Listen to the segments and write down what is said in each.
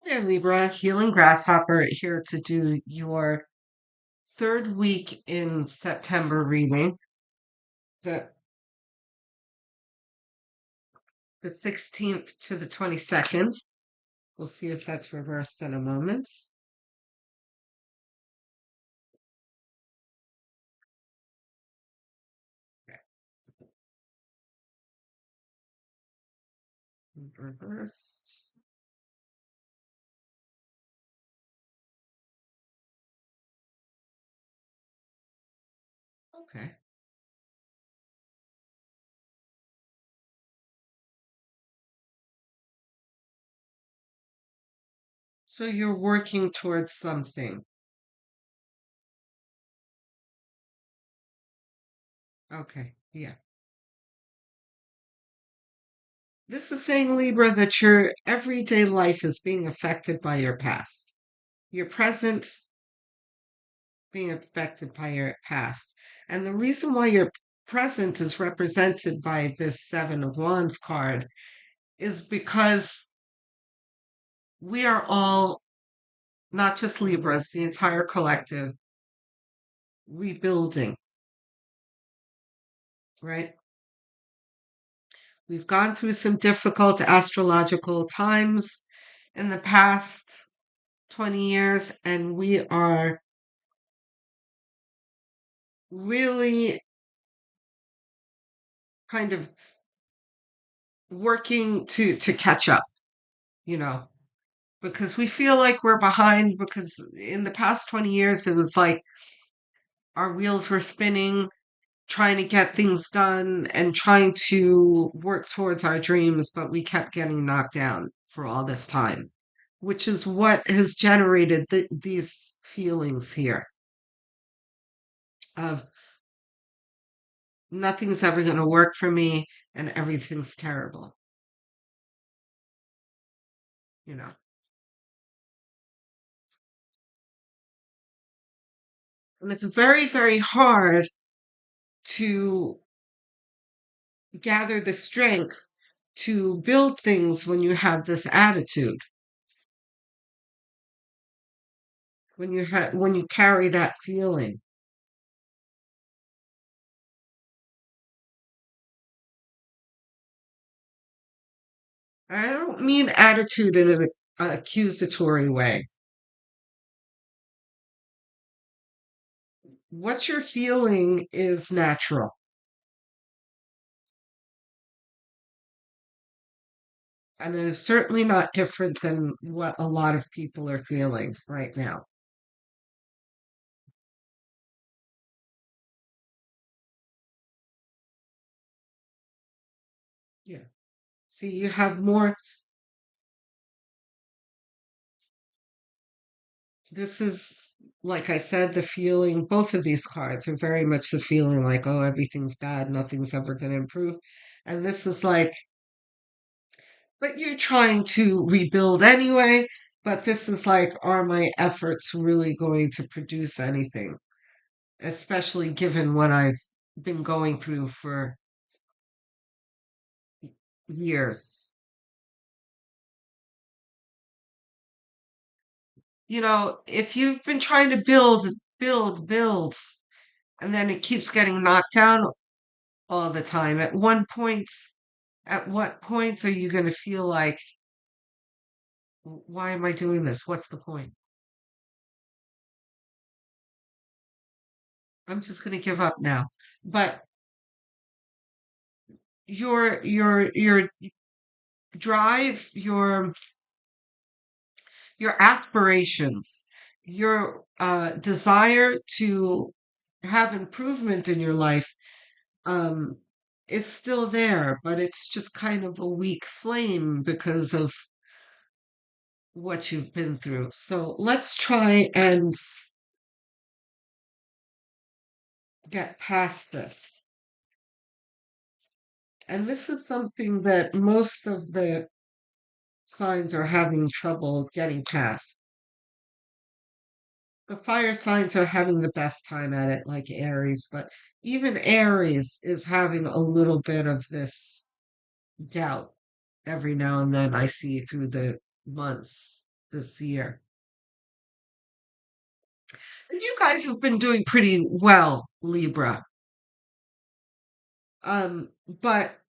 There, Libra, Healing Grasshopper here to do your third week in September reading, the the 16th to the 22nd. We'll see if that's reversed in a moment. Okay. Reversed. Okay. So you're working towards something. Okay. Yeah. This is saying, Libra, that your everyday life is being affected by your past. Your present being affected by your past. And the reason why your present is represented by this Seven of Wands card is because we are all, not just Libras, the entire collective, rebuilding, right? We've gone through some difficult astrological times in the past 20 years, and we are really kind of working to catch up, you know, because we feel like we're behind because in the past 20 years it was like our wheels were spinning trying to get things done and trying to work towards our dreams, but we kept getting knocked down for all this time, which is what has generated these feelings here of nothing's ever going to work for me and everything's terrible, you know. And it's very, very hard to gather the strength to build things when you have this attitude, when you carry that feeling. I don't mean attitude in an accusatory way. What you're feeling is natural, and it is certainly not different than what a lot of people are feeling right now. Yeah. See, you have more. This is, like I said, the feeling, both of these cards are very much the feeling like, oh, everything's bad, nothing's ever going to improve. And this is like, but you're trying to rebuild anyway. But this is like, are my efforts really going to produce anything? Especially given what I've been going through for years. You know, if you've been trying to build, and then it keeps getting knocked down all the time, at what point are you going to feel like, why am I doing this? What's the point? I'm just going to give up now. But your drive, your aspirations, your desire to have improvement in your life um, is still there, but it's just kind of a weak flame because of what you've been through. So let's try and get past this. And this is something that most of the signs are having trouble getting past. The fire signs are having the best time at it, like Aries, but even Aries is having a little bit of this doubt every now and then I see through the months. this year. And you guys have been doing pretty well, Libra. But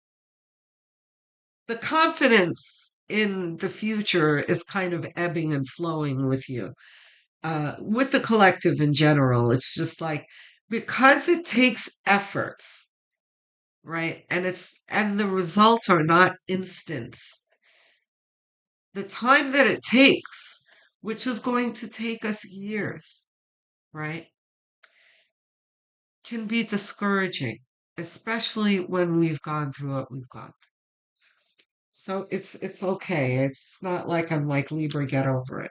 the confidence in the future is kind of ebbing and flowing with you, with the collective in general. It's just like because it takes effort, right? And the results are not instant. The time that it takes, which is going to take us years, right, can be discouraging, especially when we've gone through what we've gone through. So it's okay. It's not like I'm like Libra, get over it.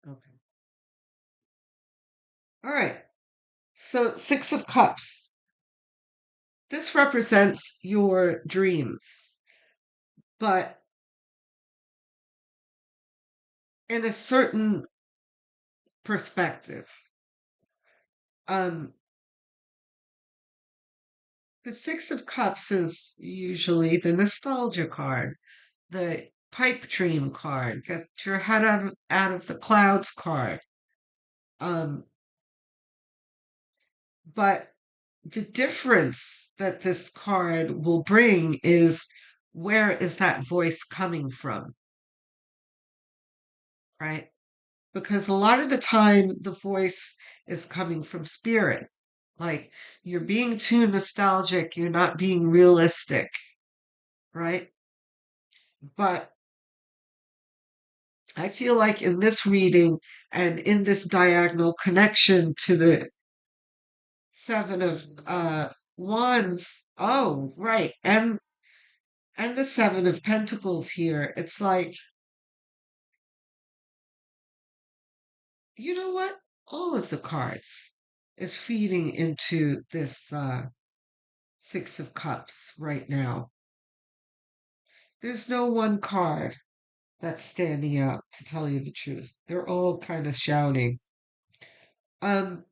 Okay. All right. So 6 of Cups. This represents your dreams, but in a certain perspective. Um, the 6 of Cups is usually the nostalgia card, the pipe dream card, get your head out of the clouds card. Um, but the difference that this card will bring is where is that voice coming from, right? Because a lot of the time the voice is coming from spirit. Like you're being too nostalgic, you're not being realistic, right? But I feel like in this reading and in this diagonal connection to the 7 of Wands, oh, right, and the 7 of Pentacles here, it's like, you know what? All of the cards is feeding into this 6 of Cups right now. There's no one card that's standing out, to tell you the truth. They're all kind of shouting. Um,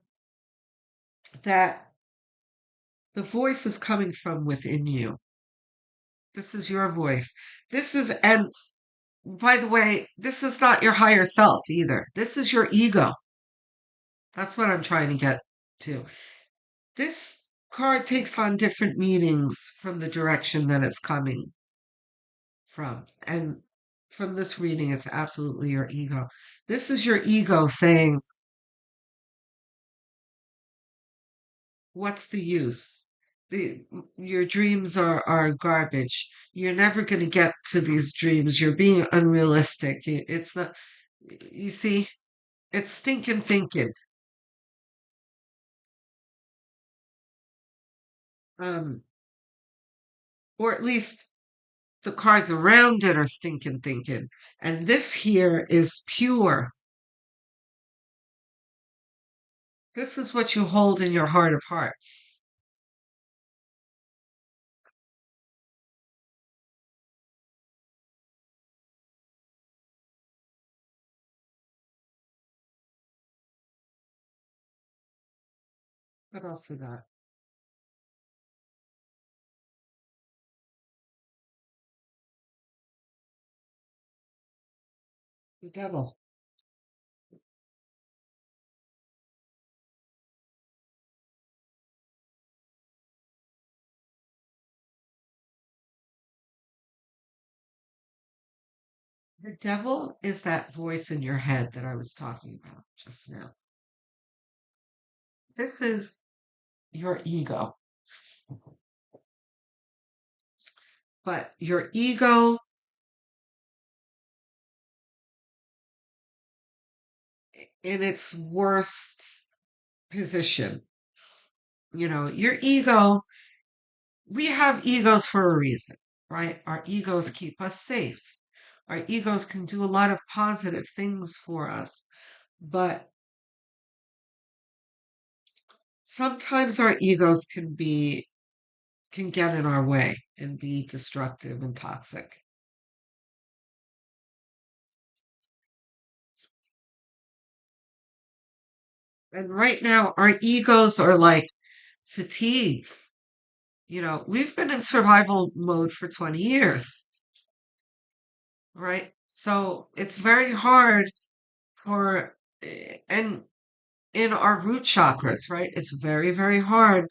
that the voice is coming from within you. This is your voice. And by the way, this is not your higher self either. This is your ego. That's what I'm trying to get to. This card takes on different meanings from the direction that it's coming from. And from this reading, it's absolutely your ego. This is your ego saying, what's the use? Your dreams are garbage. You're never going to get to these dreams. You're being unrealistic. It's not, you see, it's stinking thinking. Um, or at least the cards around it are stinking thinking. And this here is pure. This is what you hold in your heart of hearts. What else we got? The devil. The devil is that voice in your head that I was talking about just now. This is your ego. But your ego in its worst position. Your ego, we have egos for a reason, right? Our egos keep us safe. Our egos can do a lot of positive things for us, but sometimes our egos can get in our way and be destructive and toxic. And right now our egos are like fatigued. We've been in survival mode for 20 years, right? So it's very hard and in our root chakras, right? It's very, very hard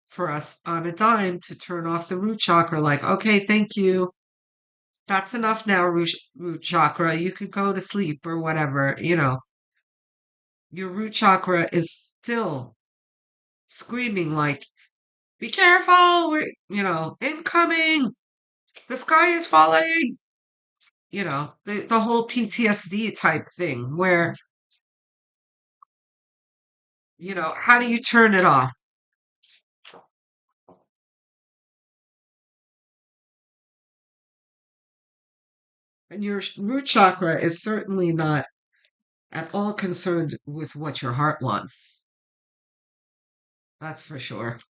for us on a dime to turn off the root chakra, like, okay, thank you. That's enough now, root chakra. You could go to sleep or whatever. Your root chakra is still screaming, like, be careful, incoming, the sky is falling. The whole PTSD type thing where, how do you turn it off? And your root chakra is certainly not at all concerned with what your heart wants. That's for sure.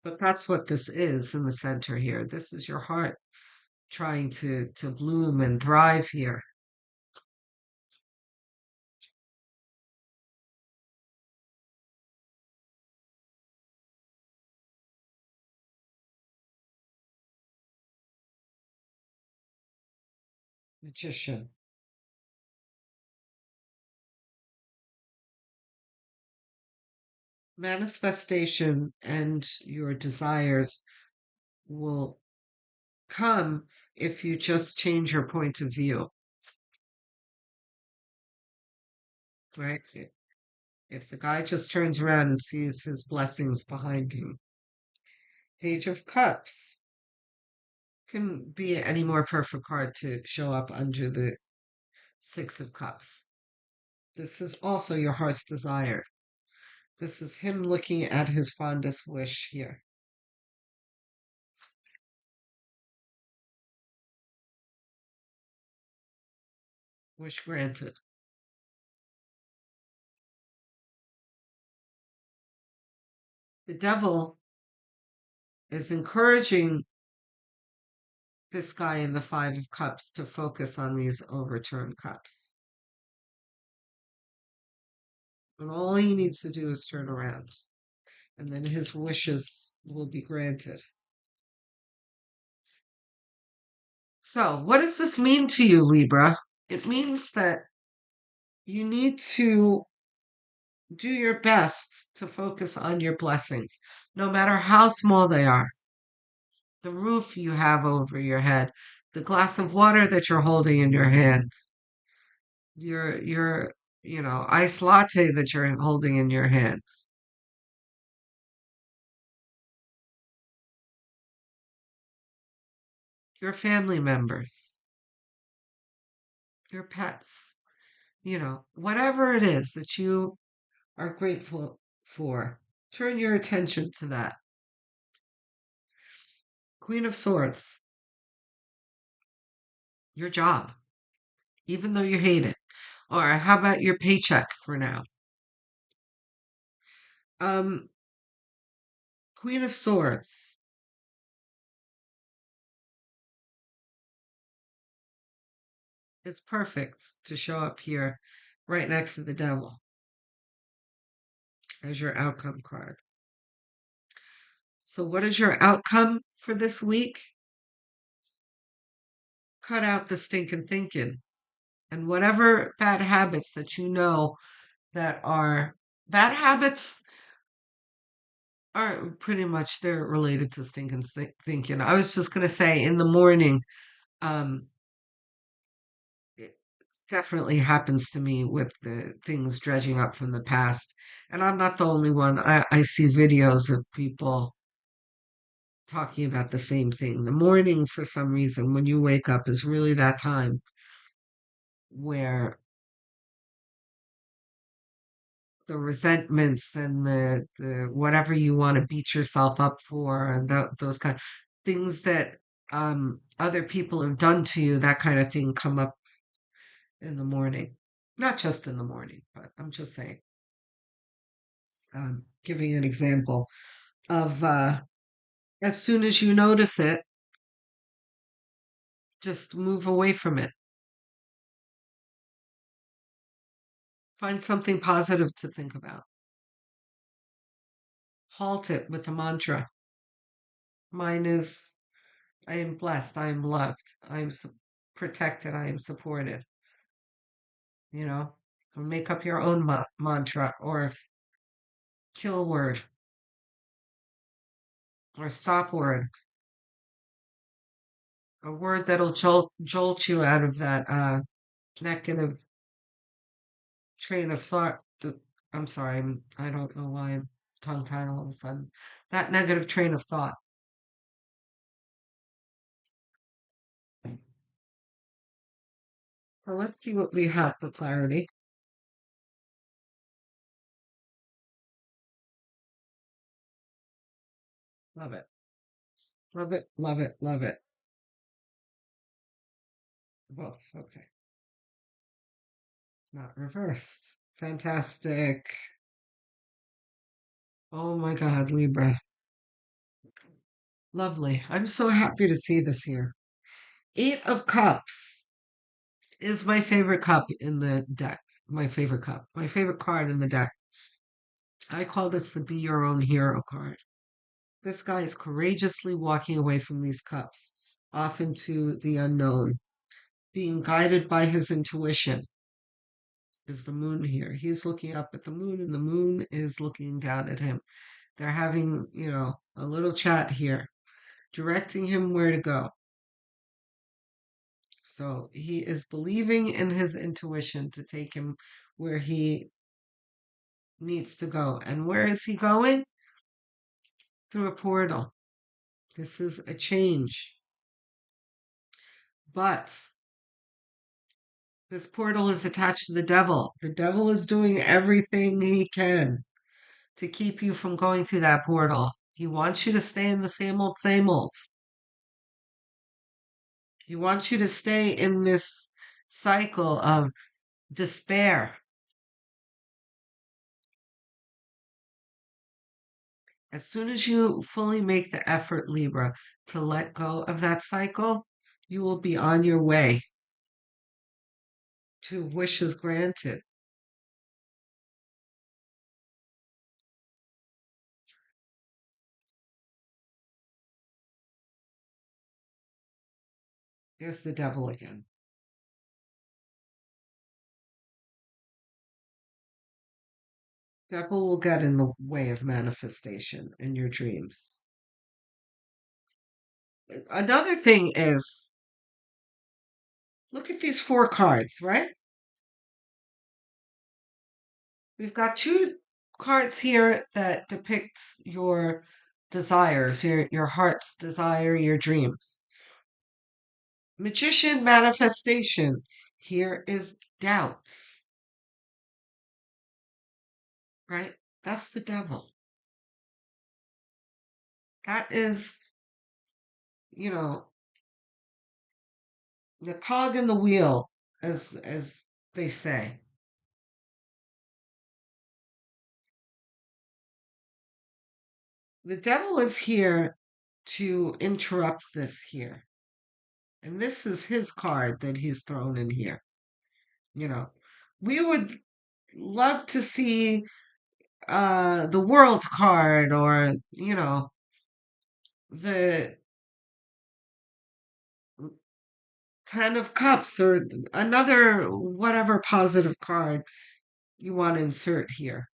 But that's what this is in the center here. This is your heart trying to bloom and thrive here. Magician. Manifestation and your desires will come if you just change your point of view, right? If the guy just turns around and sees his blessings behind him. Page of Cups can be any more perfect card to show up under the Six of Cups. This is also your heart's desire. This is him looking at his fondest wish here. Wish granted. The devil is encouraging this guy in the Five of Cups to focus on these overturned cups. And all he needs to do is turn around, and then his wishes will be granted. So, what does this mean to you, Libra? It means that you need to do your best to focus on your blessings, no matter how small they are. The roof you have over your head, the glass of water that you're holding in your hand, your iced latte that you're holding in your hand, your family members, your pets, whatever it is that you are grateful for. Turn your attention to that. Queen of Swords, your job, even though you hate it. Or how about your paycheck for now? Um, Queen of Swords is perfect to show up here right next to the devil as your outcome card. So, what is your outcome for this week? Cut out the stinking thinking. And whatever bad habits that you know that are bad habits are pretty much they're related to stinking thinking. I was just gonna say in the morning, um, it definitely happens to me with the things dredging up from the past. And I'm not the only one. I see videos of people talking about the same thing. The morning, for some reason, when you wake up, is really that time where the resentments and the whatever you want to beat yourself up for and those kind of things that other people have done to you, that kind of thing come up in the morning. Not just in the morning, but I'm just saying, giving an example of as soon as you notice it, just move away from it. Find something positive to think about. Halt it with a mantra. Mine is I am blessed. I am loved. I am protected. I am supported. You know, or make up your own mantra or kill word or stop word, a word that'll jolt you out of that negative train of thought. I'm sorry, I don't know why I'm tongue tied all of a sudden. That negative train of thought. Well, let's see what we have for clarity. Love it. Love it. Love it. Love it. Both. Okay. Not reversed. Fantastic. Oh my God, Libra. Lovely. I'm so happy to see this here. Eight of Cups is my favorite cup in the deck. My favorite cup. My favorite card in the deck. I call this the Be Your Own Hero card. This guy is courageously walking away from these cups, off into the unknown, being guided by his intuition. Is the moon here? He's looking up at the moon, and the moon is looking down at him. They're having, a little chat here, directing him where to go. So he is believing in his intuition to take him where he needs to go. And where is he going? Through a portal. This is a change. But this portal is attached to the devil. The devil is doing everything he can to keep you from going through that portal. He wants you to stay in the same old, same old. He wants you to stay in this cycle of despair. As soon as you fully make the effort, Libra, to let go of that cycle, you will be on your way to wishes granted. Here's the devil again. Devil will get in the way of manifestation in your dreams. Another thing is, look at these four cards, right? We've got two cards here that depicts your desires, your heart's desire, your dreams. Magician manifestation. Here is doubts, right? That's the devil. That is, you know, the cog in the wheel, as they say. The devil is here to interrupt this here. And this is his card that he's thrown in here. You know, we would love to see the world card or, the Ten of Cups or another whatever positive card you want to insert here,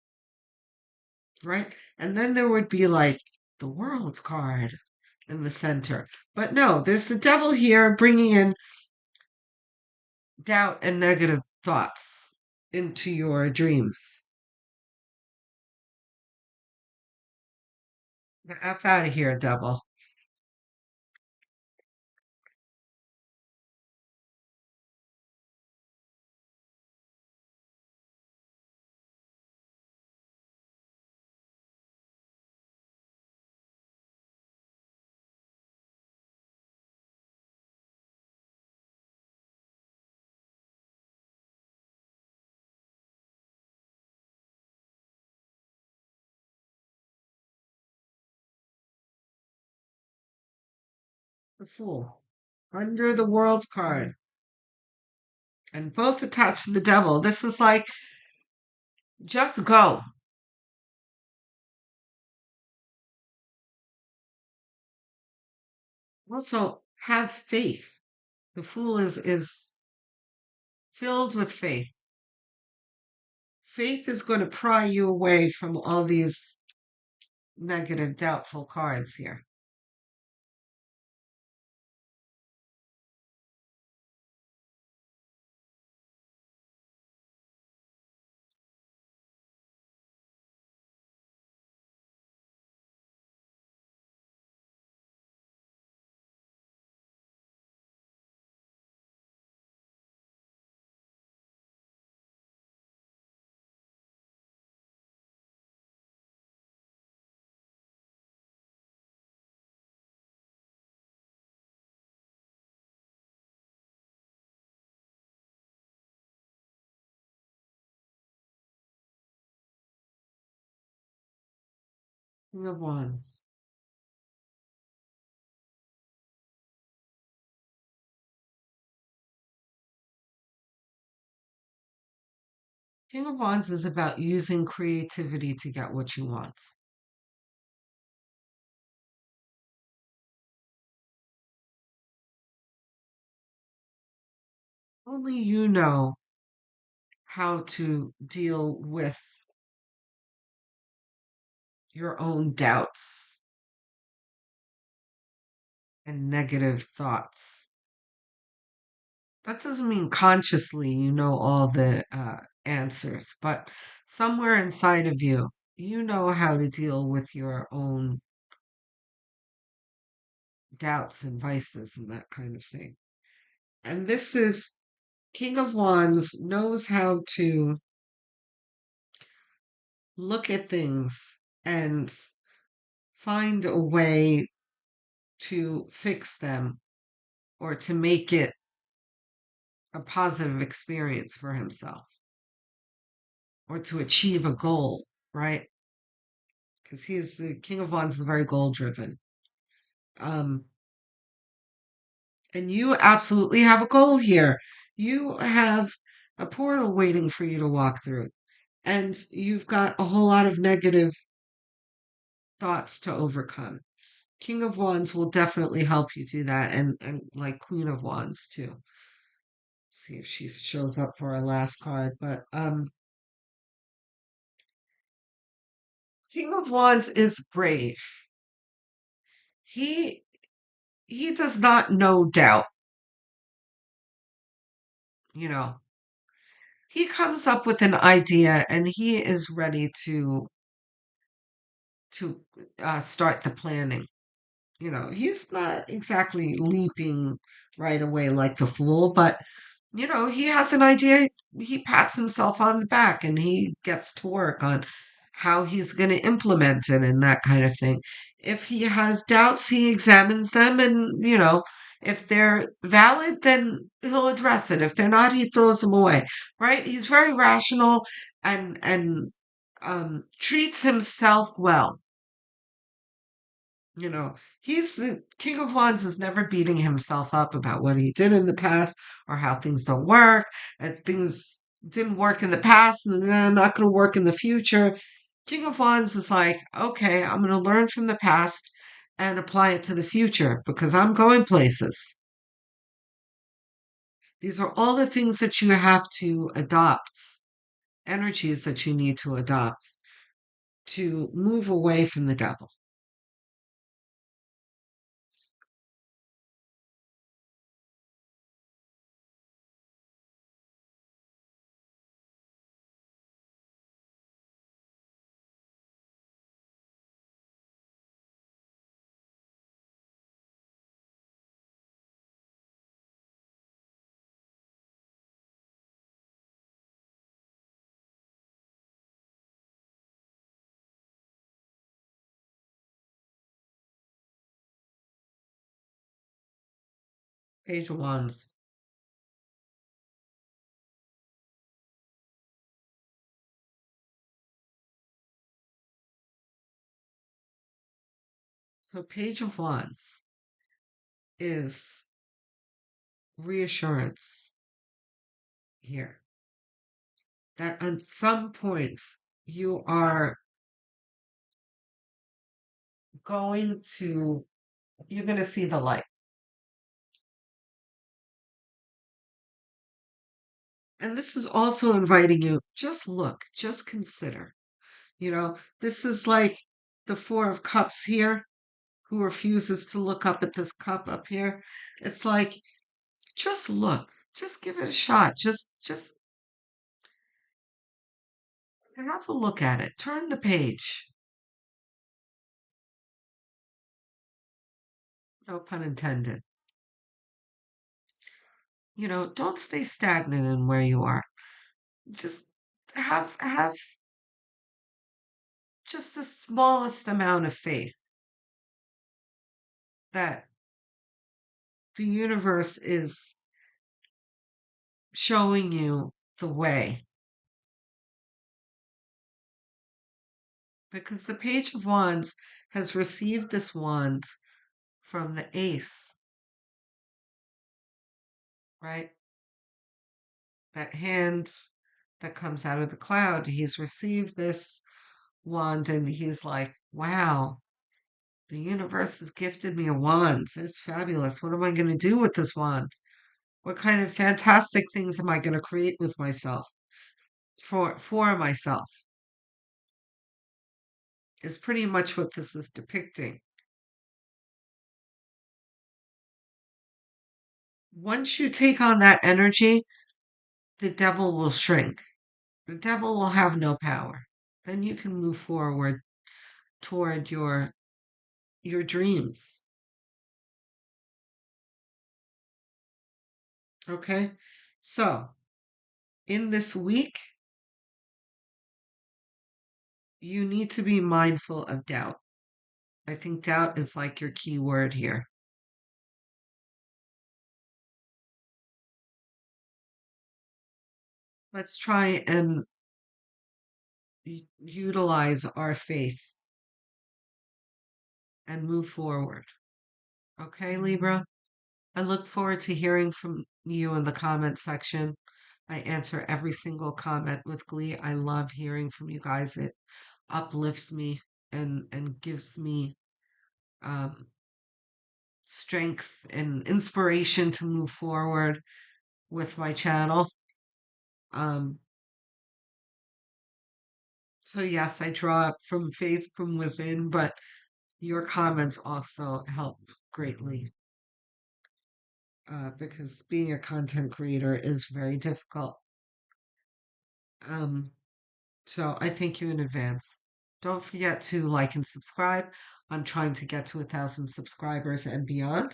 right? And then there would be like the world card in the center. But no, there's the devil here bringing in doubt and negative thoughts into your dreams. Get the F out of here, devil. The Fool. Under the world card. And both attached to the devil. This is like Just go. Also, have faith. The Fool is filled with faith. Faith is going to pry you away from all these negative, doubtful cards here. King of Wands. King of Wands is about using creativity to get what you want. Only you know how to deal with your own doubts and negative thoughts. That doesn't mean consciously you know all the answers, but somewhere inside of you, you know how to deal with your own doubts and vices and that kind of thing. And this is King of Wands knows how to look at things and find a way to fix them or to make it a positive experience for himself or to achieve a goal, right? Because he's the King of Wands is very goal driven. Um, and you absolutely have a goal here. You have a portal waiting for you to walk through, and you've got a whole lot of negative thoughts to overcome. King of Wands will definitely help you do that, and like Queen of Wands too. See if she shows up for our last card, but King of Wands is brave. He he does not know doubt, you know. He comes up with an idea and he is ready to start the planning. You know, he's not exactly leaping right away like the Fool, but he has an idea. He pats himself on the back and he gets to work on how he's going to implement it and that kind of thing. If he has doubts, he examines them and, if they're valid, then he'll address it. If they're not, he throws them away, right? He's very rational and treats himself well. You know, he's the King of Wands is never beating himself up about what he did in the past or how things don't work, and things didn't work in the past and they're not going to work in the future. King of Wands is like, okay, I'm going to learn from the past and apply it to the future because I'm going places. These are all the things that you have to adopt, energies that you need to adopt to move away from the devil. Page of Wands. So, Page of Wands is reassurance here. that at some point you are going to you're going to see the light. And this is also inviting you, just look, just consider. This is like the Four of Cups here, who refuses to look up at this cup up here. It's like, just look, just give it a shot. Just have a look at it. Turn the page. No pun intended. Don't stay stagnant in where you are. Just have just the smallest amount of faith that the universe is showing you the way. Because the Page of Wands has received this wand from the Ace, right? That hand that comes out of the cloud. He's received this wand and he's like, wow, the universe has gifted me a wand. It's fabulous. What am I going to do with this wand? What kind of fantastic things am I going to create with myself for myself? Is pretty much what this is depicting. Once you take on that energy, the devil will shrink. The devil will have no power. Then you can move forward toward your dreams. Okay? So, in this week, you need to be mindful of doubt. I think doubt is like your key word here. Let's try and utilize our faith and move forward. Okay, Libra? I look forward to hearing from you in the comment section. I answer every single comment with glee. I love hearing from you guys. It uplifts me and gives me um, strength and inspiration to move forward with my channel. Um, so yes, I draw from faith from within, but your comments also help greatly because being a content creator is very difficult. Um, so I thank you in advance. Don't forget to like and subscribe. I'm trying to get to 1,000 subscribers and beyond.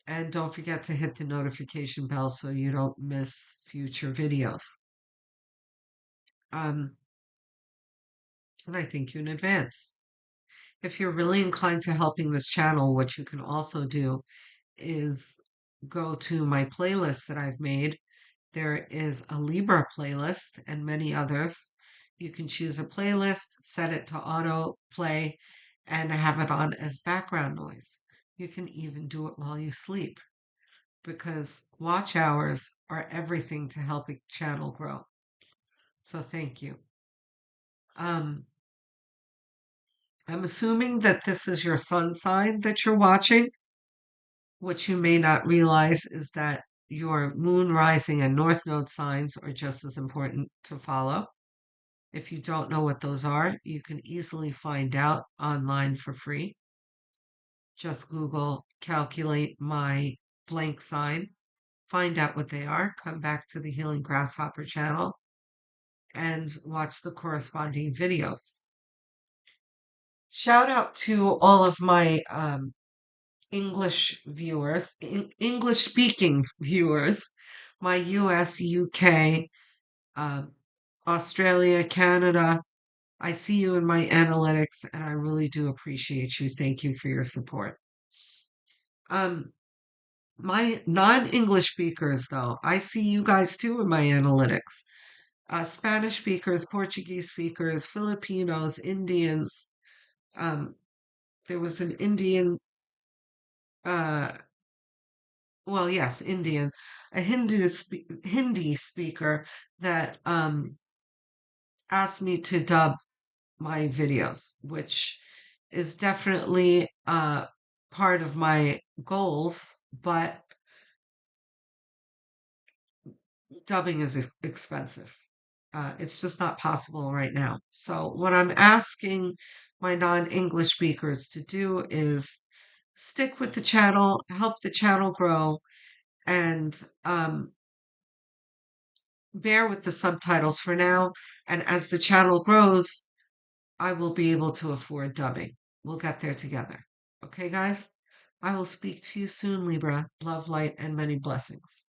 And don't forget to hit the notification bell so you don't miss future videos. Um, and I thank you in advance. If you're really inclined to helping this channel, what you can also do is go to my playlist that I've made. There is a Libra playlist and many others. You can choose a playlist, set it to auto play, and have it on as background noise. You can even do it while you sleep because watch hours are everything to help a channel grow. So thank you. Um, I'm assuming that this is your sun sign that you're watching. What you may not realize is that your moon, rising, and north node signs are just as important to follow. If you don't know what those are, you can easily find out online for free. Just Google calculate my blank sign, find out what they are, come back to the Healing Grasshopper channel, and watch the corresponding videos. Shout out to all of my English viewers, English speaking viewers, my US, UK, Australia, Canada. I see you in my analytics and I really do appreciate you. Thank you for your support. Um, my non-English speakers, though, I see you guys too in my analytics. Spanish speakers, Portuguese speakers, Filipinos, Indians. Um, there was an Indian well, yes, Indian, a Hindi speaker that asked me to dub my videos, which is definitely part of my goals, but dubbing is expensive. It's just not possible right now. So, what I'm asking my non English speakers to do is stick with the channel, help the channel grow, and bear with the subtitles for now. And as the channel grows, I will be able to afford dubbing. We'll get there together. Okay, guys? I will speak to you soon, Libra. Love, light, and many blessings.